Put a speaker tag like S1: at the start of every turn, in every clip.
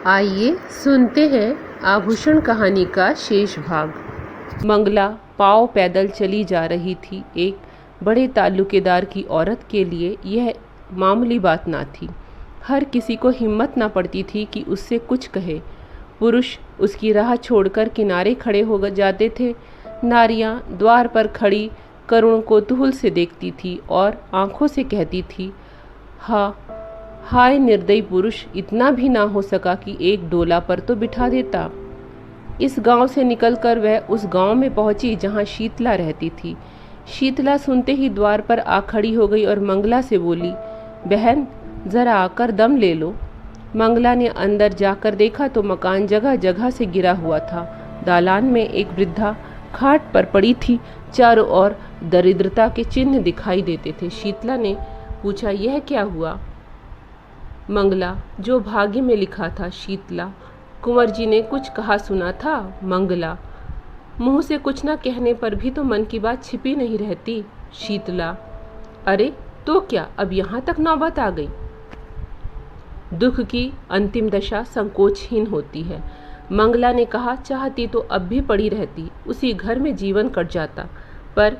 S1: आइए सुनते हैं आभूषण कहानी का शेष भाग। मंगला पाँव पैदल चली जा रही थी। एक बड़े ताल्लुकेदार की औरत के लिए यह मामूली बात ना थी। हर किसी को हिम्मत ना पड़ती थी कि उससे कुछ कहे। पुरुष उसकी राह छोड़कर किनारे खड़े हो जाते थे। नारियां द्वार पर खड़ी करुण कौतूहल से देखती थी और आंखों से कहती थी, हाय निर्दयी पुरुष, इतना भी ना हो सका कि एक डोला पर तो बिठा देता। इस गांव से निकलकर वह उस गांव में पहुंची जहां शीतला रहती थी। शीतला सुनते ही द्वार पर आ खड़ी हो गई और मंगला से बोली, बहन जरा आकर दम ले लो। मंगला ने अंदर जाकर देखा तो मकान जगह जगह से गिरा हुआ था। दालान में एक वृद्धा खाट पर पड़ी थी। चारों ओर दरिद्रता के चिन्ह दिखाई देते थे। शीतला ने पूछा, यह क्या हुआ? मंगला, जो भाग्य में लिखा था। शीतला, कुंवर जी ने कुछ कहा सुना था? मंगला, मुंह से कुछ न कहने पर भी तो मन की बात छिपी नहीं रहती। शीतला, अरे तो क्या, अब यहाँ तक नौबत आ गई। दुख की अंतिम दशा संकोचहीन होती है। मंगला ने कहा, चाहती तो अब भी पड़ी रहती, उसी घर में जीवन कट जाता, पर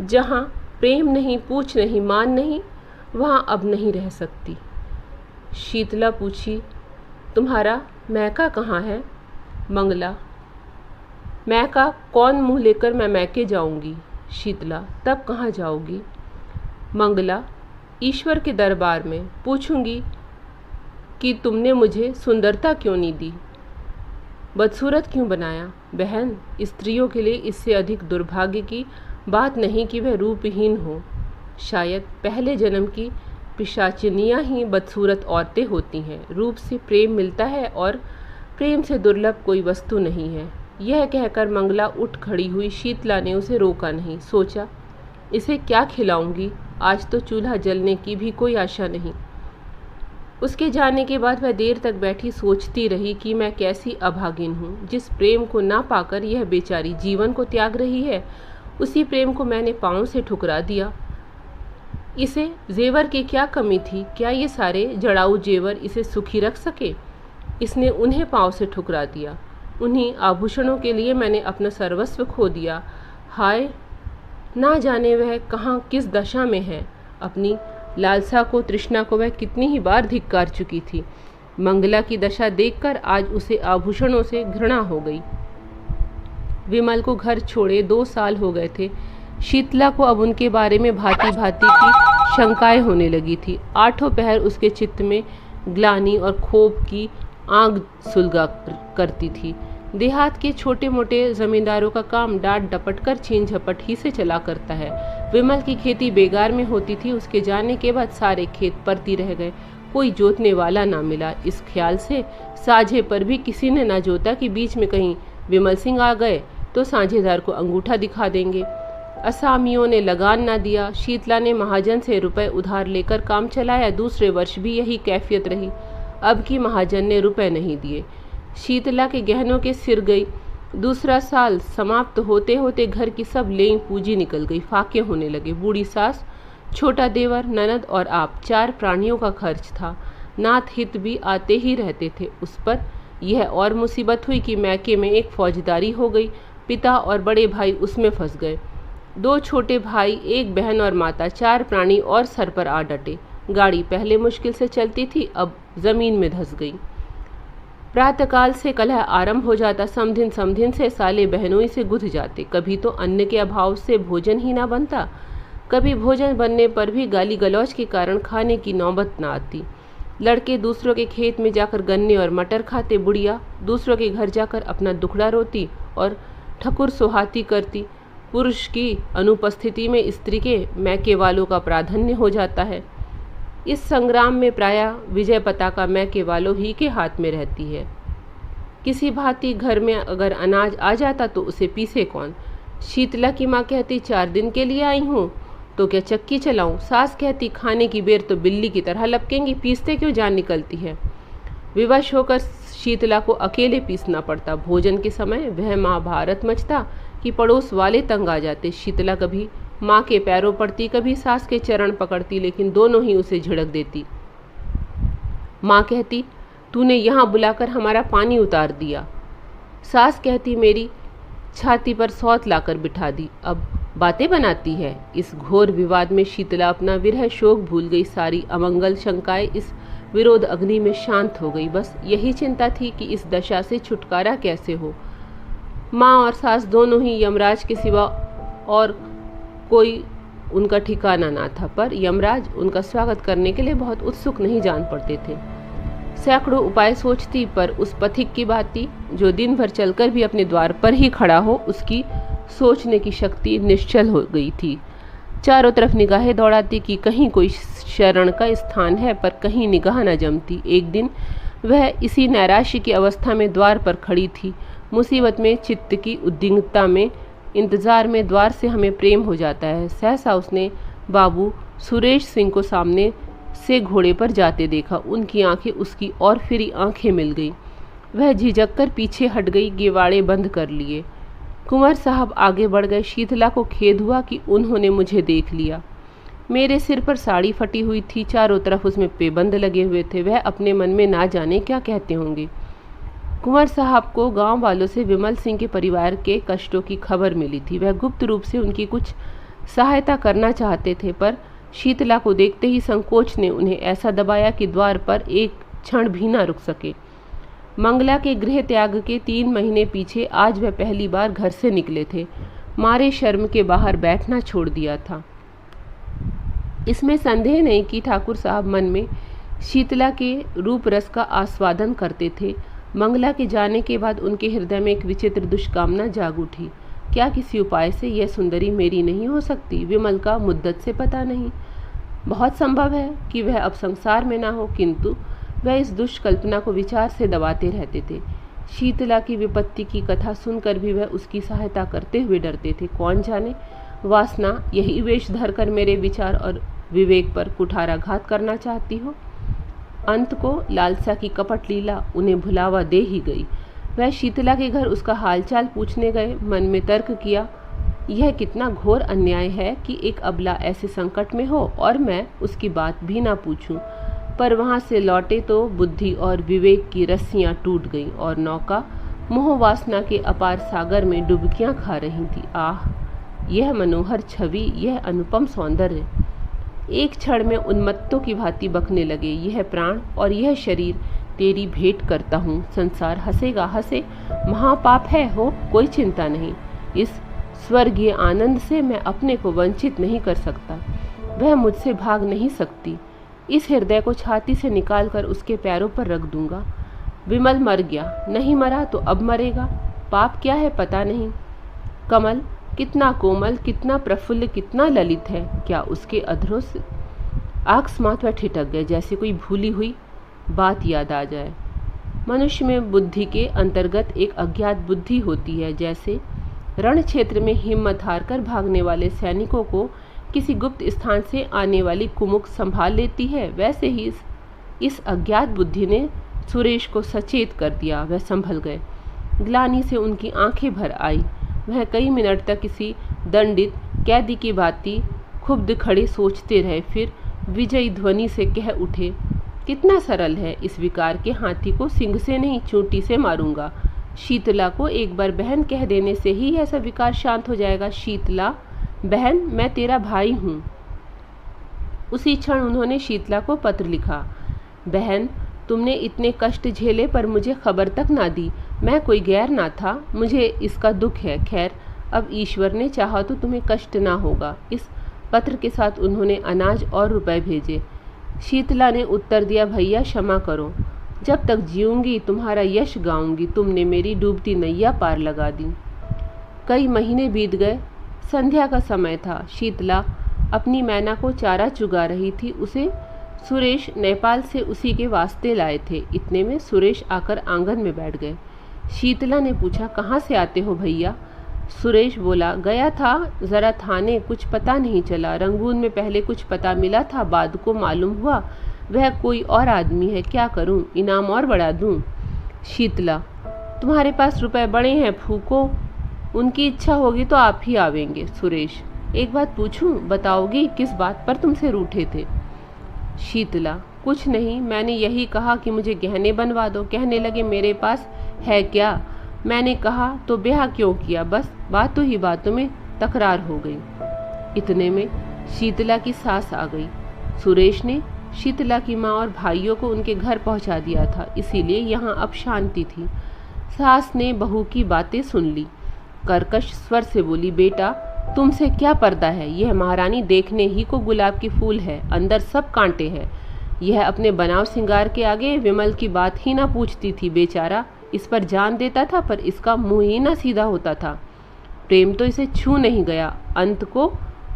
S1: जहाँ प्रेम नहीं, पूछ नहीं, मान नहीं, वहाँ अब नहीं रह सकती। शीतला पूछी, तुम्हारा मैका कहाँ है? मंगला, मैका कौन मुँह लेकर मैं मैके जाऊंगी। शीतला, तब कहाँ जाओगी? मंगला, ईश्वर के दरबार में पूछूंगी कि तुमने मुझे सुंदरता क्यों नहीं दी, बदसूरत क्यों बनाया। बहन, स्त्रियों के लिए इससे अधिक दुर्भाग्य की बात नहीं कि वह रूपहीन हो। शायद पहले जन्म की पिशाचिनियाँ ही बदसूरत औरतें होती हैं। रूप से प्रेम मिलता है और प्रेम से दुर्लभ कोई वस्तु नहीं है। यह कहकर मंगला उठ खड़ी हुई। शीतला ने उसे रोका नहीं। सोचा, इसे क्या खिलाऊंगी, आज तो चूल्हा जलने की भी कोई आशा नहीं। उसके जाने के बाद वह देर तक बैठी सोचती रही कि मैं कैसी अभागिन हूँ। जिस प्रेम को ना पाकर यह बेचारी जीवन को त्याग रही है, उसी प्रेम को मैंने पाँव से ठुकरा दिया। इसे जेवर की क्या कमी थी? क्या ये सारे जड़ाऊ जेवर इसे सुखी रख सके? इसने उन्हें पाँव से ठुकरा दिया। उन्हीं आभूषणों के लिए मैंने अपना सर्वस्व खो दिया। हाय, ना जाने वह कहाँ किस दशा में है। अपनी लालसा को, तृष्णा को वह कितनी ही बार धिक्कार चुकी थी। मंगला की दशा देखकर आज उसे आभूषणों से घृणा हो गई। विमल को घर छोड़े 2 साल हो गए थे। शीतला को अब उनके बारे में भांति भांति की शंकाएं होने लगी थी। आठों पहर उसके चित्त में ग्लानि और क्षोभ की आग सुलगा करती थी। देहात के छोटे मोटे जमींदारों का काम डांट डपट कर छीन झपट ही से चला करता है। विमल की खेती बेगार में होती थी। उसके जाने के बाद सारे खेत परती रह गए, कोई जोतने वाला ना मिला। इस ख्याल से साझे पर भी किसी ने ना जोता कि बीच में कहीं विमल सिंह आ गए तो साझेदार को अंगूठा दिखा देंगे। असामियों ने लगान ना दिया। शीतला ने महाजन से रुपए उधार लेकर काम चलाया। दूसरे वर्ष भी यही कैफियत रही। अब की महाजन ने रुपए नहीं दिए। शीतला के गहनों के सिर गई। दूसरा साल समाप्त होते होते घर की सब लेई पूंजी निकल गई। फाके होने लगे। बूढ़ी सास, छोटा देवर, ननद और आप, 4 प्राणियों का खर्च था। नाथ हित भी आते ही रहते थे। उस पर यह और मुसीबत हुई कि मैके में एक फौजदारी हो गई। पिता और बड़े भाई उसमें फंस गए। 2 छोटे भाई, 1 बहन और माता, 4 प्राणी और सर पर आ डटे। गाड़ी पहले मुश्किल से चलती थी, अब जमीन में धंस गई। प्रातःकाल से कलह आरंभ हो जाता। समधिन से साले बहनोई से गुथ जाते। कभी तो अन्न के अभाव से भोजन ही ना बनता, कभी भोजन बनने पर भी गाली गलौज के कारण खाने की नौबत ना आती। लड़के दूसरों के खेत में जाकर गन्ने और मटर खाते। बुढ़िया दूसरों के घर जाकर अपना दुखड़ा रोती और ठकुर सुहाती करती। पुरुष की अनुपस्थिति में स्त्री के मैके वालों का प्राधान्य हो जाता है। इस संग्राम में प्रायः विजय पताका मैके वालों ही के हाथ में रहती है। किसी भांति घर में अगर अनाज आ जाता तो उसे पीसे कौन? शीतला की माँ कहती, 4 दिन के लिए आई हूँ तो क्या चक्की चलाऊं? सास कहती, खाने की बेर तो बिल्ली की तरह लपकेंगी, पीसते क्यों जान निकलती है। विवश होकर शीतला को अकेले पीसना पड़ता। भोजन के समय वह महाभारत मचता कि पड़ोस वाले तंग आ जाते। शीतला कभी माँ के पैरों पड़ती, कभी सास के चरण पकड़ती, लेकिन दोनों ही उसे झिड़क देती। माँ कहती, तूने यहाँ बुलाकर हमारा पानी उतार दिया। सास कहती मेरी छाती पर सौत लाकर बिठा दी, अब बातें बनाती है। इस घोर विवाद में शीतला अपना विरह शोक भूल गई। सारी अमंगल शंकाएं इस विरोध अग्नि में शांत हो गई। बस यही चिंता थी कि इस दशा से छुटकारा कैसे हो। माँ और सास दोनों ही यमराज के सिवा और कोई उनका ठिकाना ना था, पर यमराज उनका स्वागत करने के लिए बहुत उत्सुक नहीं जान पड़ते थे। सैकड़ों उपाय सोचती, पर उस पथिक की भांति जो दिन भर चलकर भी अपने द्वार पर ही खड़ा हो, उसकी सोचने की शक्ति निश्चल हो गई थी। चारों तरफ निगाहें दौड़ाती कि कहीं कोई शरण का स्थान है, पर कहीं निगाह न जमती। एक दिन वह इसी नैराश्य की अवस्था में द्वार पर खड़ी थी। मुसीबत में, चित्त की उद्विग्नता में, इंतजार में द्वार से हमें प्रेम हो जाता है। सहसा उसने बाबू सुरेश सिंह को सामने से घोड़े पर जाते देखा। उनकी आंखें उसकी और फिर आंखें मिल गई। वह झिझक कर पीछे हट गई, गेवाड़े बंद कर लिए। कुंवर साहब आगे बढ़ गए। शीतला को खेद हुआ कि उन्होंने मुझे देख लिया। मेरे सिर पर साड़ी फटी हुई थी, चारों तरफ उसमें पेबंद लगे हुए थे। वह अपने मन में ना जाने क्या कहते होंगे। कुंवर साहब को गांव वालों से विमल सिंह के परिवार के कष्टों की खबर मिली थी। वह गुप्त रूप से उनकी कुछ सहायता करना चाहते थे, पर शीतला को देखते ही संकोच ने उन्हें ऐसा दबाया कि द्वार पर एक क्षण भी न रुक सके। मंगला के गृह त्याग के 3 महीने पीछे आज वह पहली बार घर से निकले थे। मारे शर्म के बाहर बैठना छोड़ दिया था। इसमें संदेह नहीं कि ठाकुर साहब मन में शीतला के रूप रस का आस्वादन करते थे। मंगला के जाने के बाद उनके हृदय में एक विचित्र दुष्कामना जाग उठी। क्या किसी उपाय से यह सुंदरी मेरी नहीं हो सकती? विमल का मुद्दत से पता नहीं। बहुत संभव है कि वह अब संसार में ना हो, किंतु वह इस दुष्कल्पना को विचार से दबाते रहते थे। शीतला की विपत्ति की कथा सुनकर भी वह उसकी सहायता करते हुए डरते थे। कौन जाने वासना यही वेश धरकर मेरे विचार और विवेक पर कुठाराघात करना चाहती हो। अंत को लालसा की कपट लीला उन्हें भुलावा दे ही गई। वह शीतला के घर उसका हालचाल पूछने गए। मन में तर्क किया, यह कितना घोर अन्याय है कि एक अबला ऐसे संकट में हो और मैं उसकी बात भी ना पूछूं। पर वहां से लौटे तो बुद्धि और विवेक की रस्सियां टूट गईं और नौका मोह वासना के अपार सागर में डुबकियां खा रही थी। आह, यह मनोहर छवि, यह अनुपम सौंदर्य! एक क्षण में उन्मत्तों की भांति बकने लगे। यह प्राण और यह शरीर तेरी भेंट करता हूँ। संसार हंसेगा, हंसे, महापाप है हो, कोई चिंता नहीं। इस स्वर्गीय आनंद से मैं अपने को वंचित नहीं कर सकता। वह मुझसे भाग नहीं सकती। इस हृदय को छाती से निकालकर उसके पैरों पर रख दूंगा। विमल मर गया, नहीं मरा तो अब मरेगा। पाप क्या है पता नहीं। कमल कितना कोमल, कितना प्रफुल्ल, कितना ललित है। क्या उसके अधरों से आसमां वह ठिठक गए, जैसे कोई भूली हुई बात याद आ जाए। मनुष्य में बुद्धि के अंतर्गत एक अज्ञात बुद्धि होती है। जैसे रण क्षेत्र में हिम्मत हारकर भागने वाले सैनिकों को किसी गुप्त स्थान से आने वाली कुमुक संभाल लेती है, वैसे ही इस अज्ञात बुद्धि ने सुरेश को सचेत कर दिया। वह संभल गए। ग्लानि से उनकी आंखें भर आई। वह कई मिनट तक किसी दंडित कैदी की भांति खुब्द खड़े सोचते रहे। फिर विजयी ध्वनि से कह उठे, कितना सरल है। इस विकार के हाथी को सिंग से नहीं, चोटी से मारूंगा। शीतला को एक बार बहन कह देने से ही ऐसा विकार शांत हो जाएगा। शीतला बहन, मैं तेरा भाई हूँ। उसी क्षण उन्होंने शीतला को पत्र लिखा। बहन, तुमने इतने कष्ट झेले पर मुझे खबर तक ना दी। मैं कोई गैर ना था, मुझे इसका दुख है। खैर, अब ईश्वर ने चाहा तो तुम्हें कष्ट ना होगा। इस पत्र के साथ उन्होंने अनाज और रुपए भेजे। शीतला ने उत्तर दिया, भैया क्षमा करो, जब तक जीऊंगी तुम्हारा यश गाऊंगी। तुमने मेरी डूबती नैया पार लगा दी। कई महीने बीत गए। संध्या का समय था। शीतला अपनी मैना को चारा चुगा रही थी। उसे सुरेश नेपाल से उसी के वास्ते लाए थे। इतने में सुरेश आकर आंगन में बैठ गए। शीतला ने पूछा, कहाँ से आते हो भैया? सुरेश बोला, गया था जरा थाने, कुछ पता नहीं चला। रंगून में पहले कुछ पता मिला था, बाद को मालूम हुआ वह कोई और आदमी है। क्या करूं, इनाम और बढ़ा दूं? शीतला, तुम्हारे पास रुपए बड़े हैं, फूको। उनकी इच्छा होगी तो आप ही आवेंगे। सुरेश, एक बात पूछूं, बताओगी किस बात पर तुमसे रूठे थे? शीतला, कुछ नहीं, मैंने यही कहा कि मुझे गहने बनवा दो। कहने लगे मेरे पास है क्या? मैंने कहा तो ब्याह क्यों किया? बस बातों ही बातों में तकरार हो गई। इतने में शीतला की सास आ गई। सुरेश ने शीतला की माँ और भाइयों को उनके घर पहुंचा दिया था, इसीलिए यहाँ अब शांति थी। सास ने बहू की बातें सुन ली। कर्कश स्वर से बोली, बेटा तुमसे क्या पर्दा है? यह महारानी देखने ही को गुलाब की फूल है, अंदर सब कांटे हैं। यह अपने बनाव सिंगार के आगे विमल की बात ही ना पूछती थी। बेचारा इस पर जान देता था, पर इसका मुंह ही ना सीधा होता था। प्रेम तो इसे छू नहीं गया। अंत को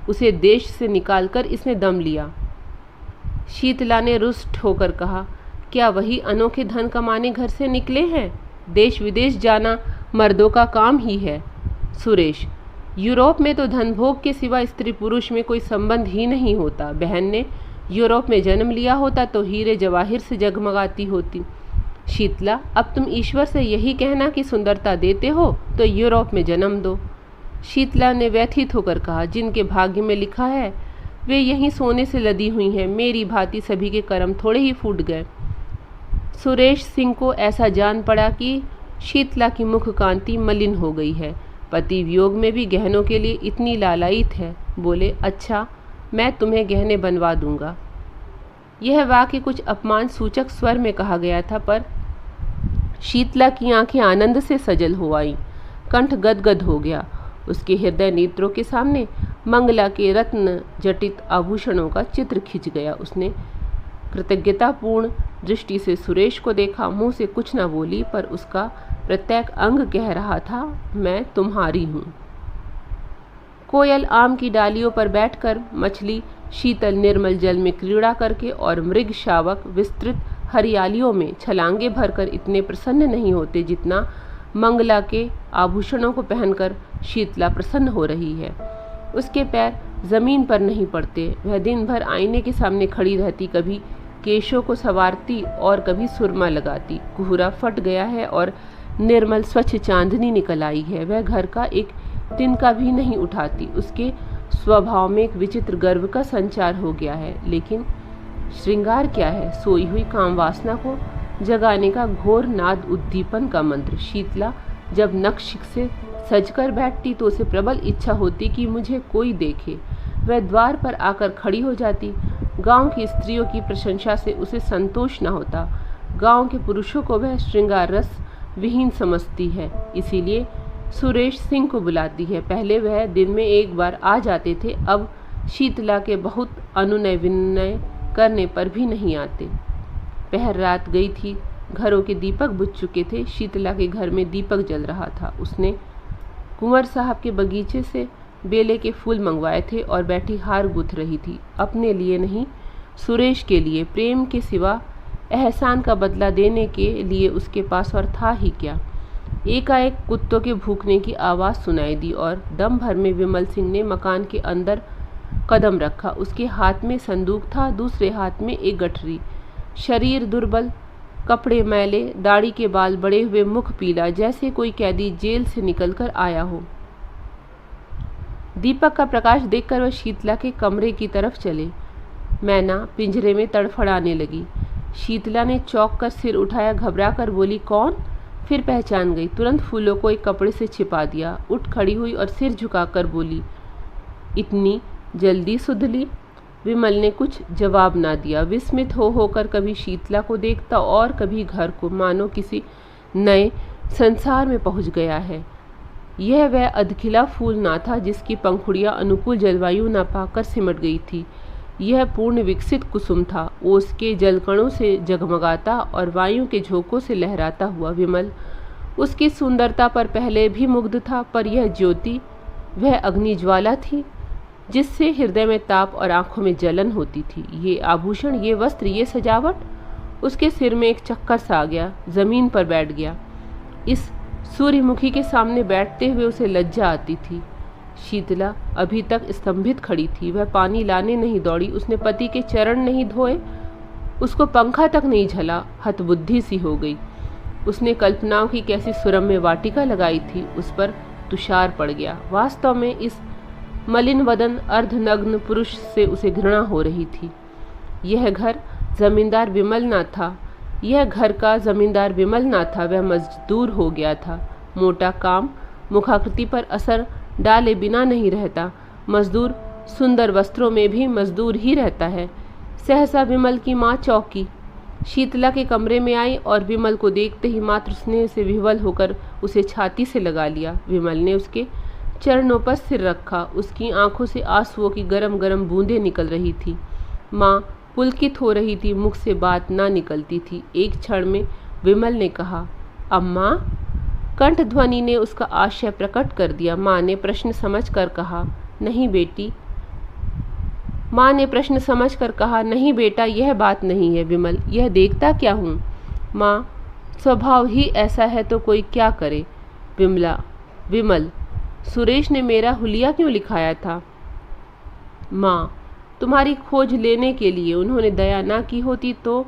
S1: उसे देश से निकालकर इसने दम लिया। शीतला ने रुष्ट होकर कहा, क्या वही अनोखे धन कमाने घर से निकले हैं? देश विदेश जाना मर्दों का काम ही है। सुरेश, यूरोप में तो धन भोग के सिवा स्त्री पुरुष में कोई संबंध ही नहीं होता। बहन ने यूरोप में जन्म लिया होता तो हीरे जवाहिर से जगमगाती होती। शीतला, अब तुम ईश्वर से यही कहना कि सुंदरता देते हो तो यूरोप में जन्म दो। शीतला ने व्यथित होकर कहा, जिनके भाग्य में लिखा है वे यहीं सोने से लदी हुई हैं। मेरी भांति सभी के कर्म थोड़े ही फूट गए। सुरेश सिंह को ऐसा जान पड़ा कि शीतला की मुख कांति मलिन हो गई है। पति वियोग में भी गहनों के लिए इतनी लालायित है। बोले, अच्छा मैं तुम्हें गहने बनवा दूंगा। यह वाक्य कुछ अपमान सूचक स्वर में कहा गया था, पर शीतला की आंखें आनंद से सजल हो आईं। कंठ गदगद हो गया। उसके हृदय नेत्रों के सामने मंगला के रत्न जटित आभूषणों का चित्र खिंच गया। उसने कृतज्ञतापूर्ण दृष्टि से सुरेश को देखा। मुंह से कुछ न बोली, पर उसका प्रत्येक अंग कह रहा था, मैं तुम्हारी हूँ। कोयल आम की डालियों पर बैठकर, मछली शीतल निर्मल जल में क्रीड़ा करके और मृग शावक विस्तृत हरियालियों में छलांगे भरकर इतने प्रसन्न नहीं होते जितना मंगला के आभूषणों को पहनकर शीतला प्रसन्न हो रही है। उसके पैर जमीन पर नहीं पड़ते। वह दिन भर आईने के सामने खड़ी रहती, कभी केशों को संवारती और कभी सुरमा लगाती। कोहरा फट गया है और निर्मल स्वच्छ चांदनी निकल आई है। वह घर का एक तिनका भी नहीं उठाती। उसके स्वभाव में एक विचित्र गर्व का संचार हो गया है। लेकिन श्रृंगार क्या है? सोई हुई काम वासना को जगाने का घोर नाद उद्दीपन का मंत्र। शीतला जब नक्श से सजकर बैठती तो उसे प्रबल इच्छा होती कि मुझे कोई देखे। वह द्वार पर आकर खड़ी हो जाती। गांव की स्त्रियों की प्रशंसा से उसे संतोष न होता। गांव के पुरुषों को वह श्रृंगार रस विहीन समझती है, इसीलिए सुरेश सिंह को बुलाती है। पहले वह दिन में एक बार आ जाते थे, अब शीतला के बहुत अनुनय विनय करने पर भी नहीं आते। पहर रात गई थी। घरों के दीपक बुझ चुके थे। शीतला के घर में दीपक जल रहा था। उसने कुंवर साहब के बगीचे से बेले के फूल मंगवाए थे और बैठी हार गूंथ रही थी। अपने लिए नहीं, सुरेश के लिए। प्रेम के सिवा एहसान का बदला देने के लिए उसके पास और था ही क्या। एकाएक कुत्तों के भूखने की आवाज़ सुनाई दी और दम भर में विमल सिंह ने मकान के अंदर कदम रखा। उसके हाथ में संदूक था, दूसरे हाथ में एक गठरी। शरीर दुर्बल, कपड़े मैले, दाढ़ी के बाल बड़े हुए, मुख पीला, जैसे कोई कैदी जेल से निकलकर आया हो। दीपक का प्रकाश देखकर वह शीतला के कमरे की तरफ चले। मैना पिंजरे में तड़फड़ाने लगी। शीतला ने चौंक कर सिर उठाया, घबरा कर बोली, कौन? फिर पहचान गई। तुरंत फूलों को एक कपड़े से छिपा दिया। उठ खड़ी हुई और सिर झुकाकर बोली, इतनी जल्दी सुध ली? विमल ने कुछ जवाब ना दिया। विस्मित हो होकर कभी शीतला को देखता और कभी घर को, मानो किसी नए संसार में पहुंच गया है। यह वह अधखिला फूल ना था जिसकी पंखुड़ियां अनुकूल जलवायु न पाकर सिमट गई थी। यह पूर्ण विकसित कुसुम था, ओस के जलकणों से जगमगाता और वायु के झोंकों से लहराता हुआ। विमल उसकी सुंदरता पर पहले भी मुग्ध था, पर यह ज्योति वह अग्नि ज्वाला थी जिससे हृदय में ताप और आंखों में जलन होती थी। ये आभूषण, ये वस्त्र, ये सजावट। उसके सिर में एक चक्कर सा आ गया, जमीन पर बैठ गया। इस सूर्यमुखी के सामने बैठते हुए उसे लज्जा आती थी। शीतला अभी तक स्तंभित खड़ी थी। वह पानी लाने नहीं दौड़ी, उसने पति के चरण नहीं धोए, उसको पंखा तक नहीं झला। हतबुद्धि सी हो गई। उसने कल्पनाओं की कैसी सुरम्य वाटिका लगाई थी, उस पर तुषार पड़ गया। वास्तव में इस मलिन वदन अर्धनग्न पुरुष से उसे घृणा हो रही थी। यह घर जमींदार विमल ना था। यह घर का जमींदार विमल ना था, वह मजदूर हो गया था। मोटा काम मुखाकृति पर असर डाले बिना नहीं रहता। मजदूर सुंदर वस्त्रों में भी मजदूर ही रहता है। सहसा विमल की माँ चौंकी। शीतला के कमरे में आई और विमल को देखते ही मातृ स्नेह से विह्वल होकर उसे छाती से लगा लिया। विमल ने उसके चरणों पर सिर रखा। उसकी आंखों से आंसुओं की गरम गरम बूंदें निकल रही थी। माँ पुलकित हो रही थी, मुख से बात ना निकलती थी। एक क्षण में विमल ने कहा, अम्मा। कंठ ध्वनि ने उसका आशय प्रकट कर दिया। माँ ने प्रश्न समझकर कहा, नहीं बेटी। माँ ने प्रश्न समझकर कहा, नहीं बेटा, यह बात नहीं है विमल, यह देखता क्या हूँ। माँ, स्वभाव ही ऐसा है तो कोई क्या करे। विमल, सुरेश ने मेरा हुलिया क्यों लिखाया था। माँ, तुम्हारी खोज लेने के लिए। उन्होंने दया ना की होती तो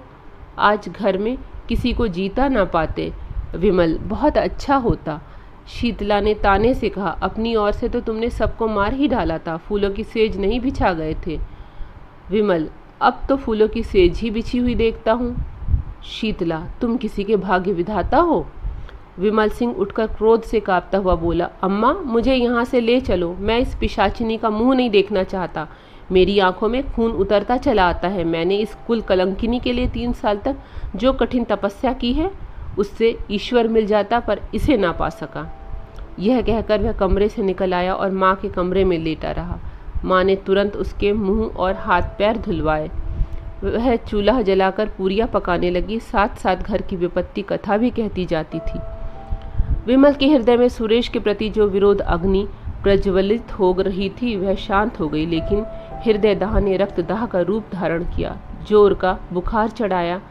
S1: आज घर में किसी को जीता ना पाते। विमल, बहुत अच्छा होता। शीतला ने ताने से कहा, अपनी ओर से तो तुमने सबको मार ही डाला था, फूलों की सेज नहीं बिछा गए थे। विमल, अब तो फूलों की सेज ही बिछी हुई देखता हूँ। शीतला, तुम किसी के भाग्य विधाता हो। विमल सिंह उठकर क्रोध से कांपता हुआ बोला, अम्मा, मुझे यहाँ से ले चलो। मैं इस पिशाचिनी का मुंह नहीं देखना चाहता। मेरी आंखों में खून उतरता चला आता है। मैंने इस कुल कलंकिनी के लिए 3 साल तक जो कठिन तपस्या की है, उससे ईश्वर मिल जाता, पर इसे ना पा सका। यह कहकर वह कमरे से निकल आया और माँ के कमरे में लेटा रहा। माँ ने तुरंत उसके मुंह और हाथ पैर धुलवाए। वह चूल्हा जलाकर पूरियाँ पकाने लगी। साथ साथ घर की विपत्ति कथा भी कहती जाती थी। विमल के हृदय में सुरेश के प्रति जो विरोध अग्नि प्रज्वलित हो रही थी, वह शांत हो गई, लेकिन हृदय दाह ने रक्तदाह का रूप धारण किया। जोर का बुखार चढ़ाया।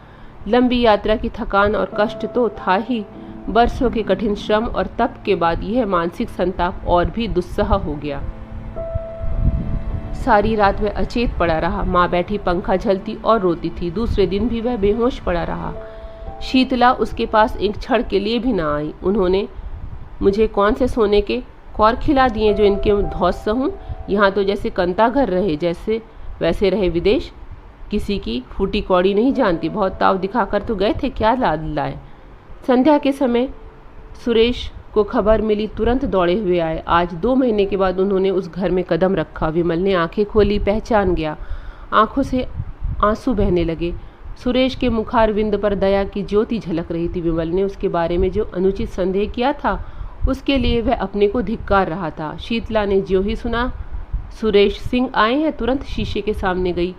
S1: लंबी यात्रा की थकान और कष्ट तो था ही, बरसों के कठिन श्रम और तप के बाद यह मानसिक संताप और भी दुस्सह हो गया। सारी रात वह अचेत पड़ा रहा। माँ बैठी पंखा झलती और रोती थी। दूसरे दिन भी वह बेहोश पड़ा रहा। शीतला उसके पास एक क्षण के लिए भी ना आई। उन्होंने मुझे कौन से सोने के कौर खिला दिए जो इनके धौस सहूं। यहाँ तो जैसे कंता घर रहे, जैसे वैसे रहे विदेश। किसी की फूटी कौड़ी नहीं जानती। बहुत ताव दिखाकर तो गए थे, क्या लाद लाए। संध्या के समय सुरेश को खबर मिली, तुरंत दौड़े हुए आए। आज 2 महीने के बाद उन्होंने उस घर में कदम रखा। विमल ने आंखें खोली, पहचान गया। आंखों से आंसू बहने लगे। सुरेश के मुखारविंद पर दया की ज्योति झलक रही थी। विमल ने उसके बारे में जो अनुचित संदेह किया था, उसके लिए वह अपने को धिक्कार रहा था। शीतला ने ज्यों ही सुना सुरेश सिंह आए हैं, तुरंत शीशे के सामने गई,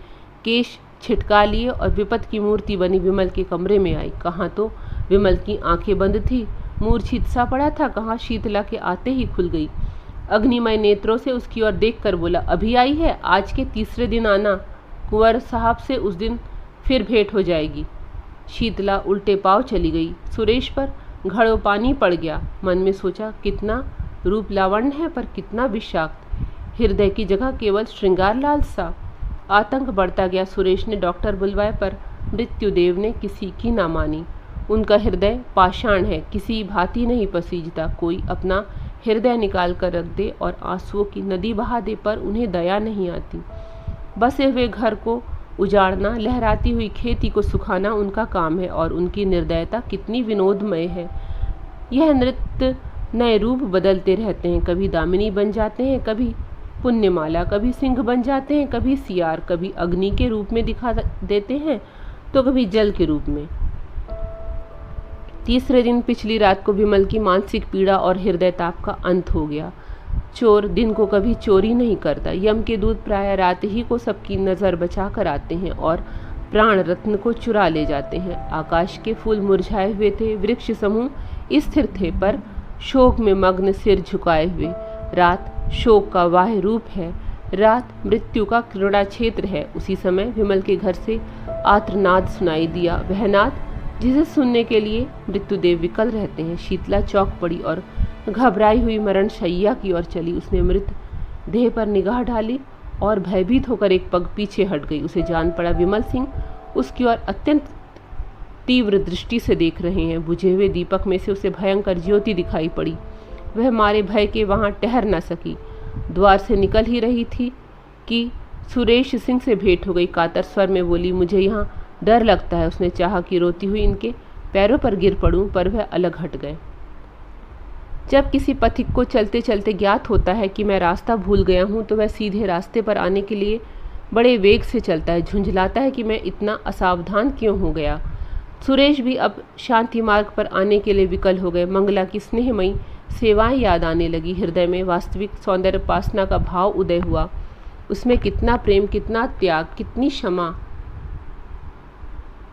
S1: केश छिटका लिए और विपत की मूर्ति बनी विमल के कमरे में आई। कहाँ तो विमल की आंखें बंद थी, मूर्छित सा पड़ा था, कहाँ शीतला के आते ही खुल गई। अग्निमय नेत्रों से उसकी ओर देखकर बोला, अभी आई है, आज के 3रे दिन आना। कुंवर साहब से उस दिन फिर भेंट हो जाएगी। शीतला उल्टे पांव चली गई। सुरेश पर घड़ों पानी पड़ गया। मन में सोचा, कितना रूप लावण्य है, पर कितना विषाक्त। हृदय की जगह केवल श्रृंगार लालसा। आतंक बढ़ता गया। सुरेश ने डॉक्टर बुलवाए, पर मृत्युदेव ने किसी की ना मानी। उनका हृदय पाषाण है, किसी भांति नहीं पसीजता। कोई अपना हृदय निकाल कर रख दे और आंसुओं की नदी बहा दे, पर उन्हें दया नहीं आती। बसे हुए घर को उजाड़ना, लहराती हुई खेती को सुखाना उनका काम है, और उनकी निर्दयता कितनी विनोदमय है। यह नृत्य नए रूप बदलते रहते हैं। कभी दामिनी बन जाते हैं, कभी पुण्यमाला, कभी सिंह बन जाते हैं, कभी सियार, कभी अग्नि के रूप में दिखा देते हैं, तो कभी जल के रूप में। 3रे दिन पिछली रात को विमल की मानसिक पीड़ा और हृदय ताप का अंत हो गया। चोर दिन को कभी चोरी नहीं करता। यम के दूत प्राय रात ही को सबकी नज़र बचा कर आते हैं और प्राण रत्न को चुरा ले जाते हैं। आकाश के फूल मुरझाए हुए थे, वृक्ष समूह स्थिर थे, पर शोक में मग्न सिर झुकाए हुए। रात शोक का वाह रूप है, रात मृत्यु का क्रीड़ा क्षेत्र है। उसी समय विमल के घर से आर्तनाद सुनाई दिया, वह नाद जिसे सुनने के लिए मृत्युदेव विकल रहते हैं। शीतला चौंक पड़ी और घबराई हुई मरण शैया की ओर चली। उसने मृत देह पर निगाह डाली और भयभीत होकर एक पग पीछे हट गई। उसे जान पड़ा विमल सिंह उसकी ओर अत्यंत तीव्र दृष्टि से देख रहे हैं। बुझे हुए दीपक में से उसे भयंकर ज्योति दिखाई पड़ी। वह मारे भय के वहां ठहर न सकी। द्वार से निकल ही रही थी कि सुरेश सिंह से भेंट हो गई। कातर स्वर में बोली, मुझे यहाँ डर लगता है। उसने चाहा कि रोती हुई इनके पैरों पर गिर पड़ूं, पर वह अलग हट गए। जब किसी पथिक को चलते चलते ज्ञात होता है कि मैं रास्ता भूल गया हूँ तो वह सीधे रास्ते पर आने के लिए बड़े वेग से चलता है। झुंझलाता है कि मैं इतना असावधान क्यों हो गया। सुरेश भी अब शांति मार्ग पर आने के लिए विकल हो गए। मंगला की स्नेहमयी सेवाएं याद आने लगी। हृदय में वास्तविक सौंदर्योपासना का भाव उदय हुआ। उसमें कितना प्रेम, कितना त्याग,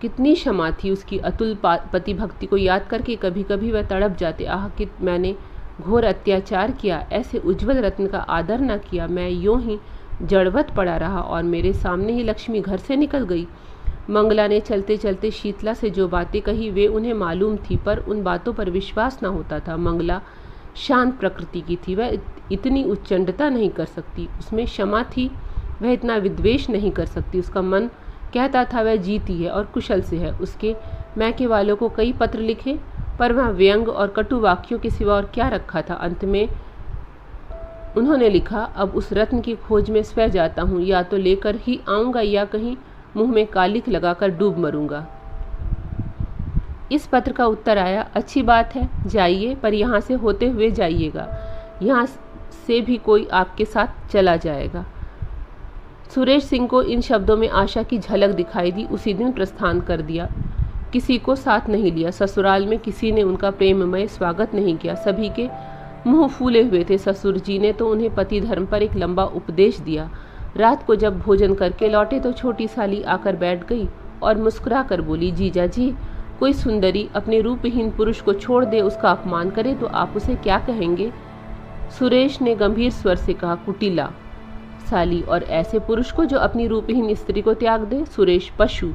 S1: कितनी क्षमा थी। उसकी अतुल पति भक्ति को याद करके कभी कभी वह तड़प जाते। आह, कि मैंने घोर अत्याचार किया, ऐसे उज्जवल रत्न का आदर न किया। मैं यूं ही जड़वत पड़ा रहा और मेरे सामने ही लक्ष्मी घर से निकल गई। मंगला ने चलते चलते शीतला से जो बातें कही वे उन्हें मालूम थी, पर उन बातों पर विश्वास न होता था। मंगला शांत प्रकृति की थी, वह इतनी उच्चंडता नहीं कर सकती। उसमें क्षमा थी, वह इतना विद्वेष नहीं कर सकती। उसका मन कहता था वह जीती है और कुशल से है। उसके मैके वालों को कई पत्र लिखे, पर वह व्यंग और कटु वाक्यों के सिवा और क्या रखा था। अंत में उन्होंने लिखा, अब उस रत्न की खोज में स्वयं जाता हूँ, या तो लेकर ही आऊँगा या कहीं मुंह में कालिख लगाकर डूब मरूंगा। इस पत्र का उत्तर आया, अच्छी बात है, जाइए, पर यहाँ से होते हुए जाइएगा। यहाँ से भी कोई आपके साथ चला जाएगा। सुरेश सिंह को इन शब्दों में आशा की झलक दिखाई दी। उसी दिन प्रस्थान कर दिया, किसी को साथ नहीं लिया। ससुराल में किसी ने उनका प्रेममय स्वागत नहीं किया। सभी के मुंह फूले हुए थे। ससुर जी ने तो उन्हें पति धर्म पर एक लंबा उपदेश दिया। रात को जब भोजन करके लौटे तो छोटी साली आकर बैठ गई और मुस्कुरा कर बोली, जीजा जी, कोई सुंदरी अपने रूपहीन पुरुष को छोड़ दे, उसका अपमान करे तो आप उसे क्या कहेंगे? सुरेश ने गंभीर स्वर से कहा, कुटिला साली। और ऐसे पुरुष को जो अपनी रूपहीन स्त्री को त्याग दे? सुरेश, पशु।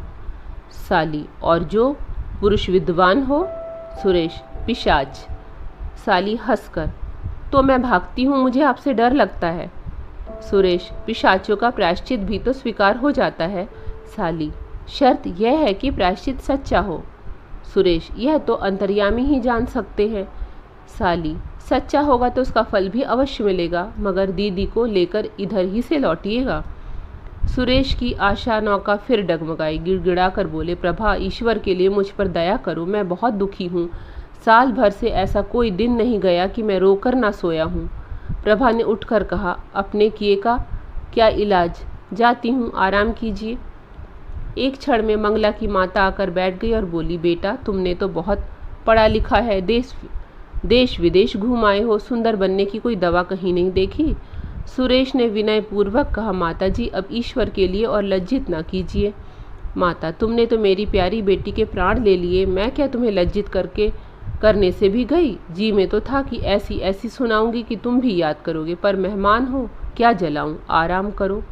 S1: साली, और जो पुरुष विद्वान हो? सुरेश, पिशाच। साली हंसकर, तो मैं भागती हूँ, मुझे आपसे डर लगता है। सुरेश, पिशाचों का प्रायश्चित भी तो स्वीकार हो जाता है। साली, शर्त यह है कि प्रायश्चित सच्चा हो। सुरेश, यह तो अंतर्यामी ही जान सकते हैं। साली, सच्चा होगा तो उसका फल भी अवश्य मिलेगा, मगर दीदी को लेकर इधर ही से लौटिएगा। सुरेश की आशा नौका फिर डगमगाई। गिड़गिड़ा कर बोले, प्रभा, ईश्वर के लिए मुझ पर दया करो, मैं बहुत दुखी हूँ। साल भर से ऐसा कोई दिन नहीं गया कि मैं रोकर ना सोया हूँ। प्रभा ने उठकर कहा, अपने किए का क्या इलाज, जाती हूँ, आराम कीजिए। एक क्षण में मंगला की माता आकर बैठ गई और बोली, बेटा, तुमने तो बहुत पढ़ा लिखा है, देश विदेश घूम आए हो, सुंदर बनने की कोई दवा कहीं नहीं देखी? सुरेश ने विनय पूर्वक कहा, माता जी, अब ईश्वर के लिए और लज्जित ना कीजिए। माता, तुमने तो मेरी प्यारी बेटी के प्राण ले लिए, मैं क्या तुम्हें लज्जित करने से भी गई? जी में तो था कि ऐसी ऐसी सुनाऊंगी कि तुम भी याद करोगे, पर मेहमान हो, क्या जलाऊं, आराम करो।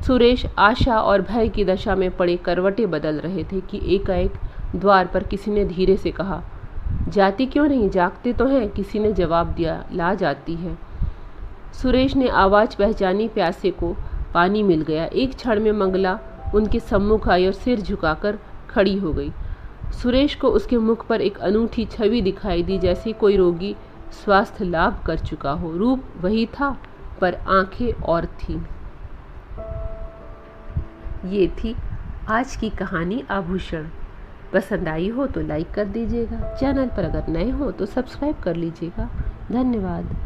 S1: सुरेश आशा और भय की दशा में पड़े करवटें बदल रहे थे कि एकाएक द्वार पर किसी ने धीरे से कहा, जाती क्यों नहीं, जागते तो हैं? किसी ने जवाब दिया, ला जाती है। सुरेश ने आवाज़ पहचानी, प्यासे को पानी मिल गया। एक क्षण में मंगला उनके सम्मुख आई और सिर झुकाकर खड़ी हो गई। सुरेश को उसके मुख पर एक अनूठी छवि दिखाई दी, जैसे कोई रोगी स्वास्थ्य लाभ कर चुका हो। रूप वही था, पर आंखें और थीं। ये थी आज की कहानी आभूषण। पसंद आई हो तो लाइक कर दीजिएगा। चैनल पर अगर नए हो तो सब्सक्राइब कर लीजिएगा। धन्यवाद।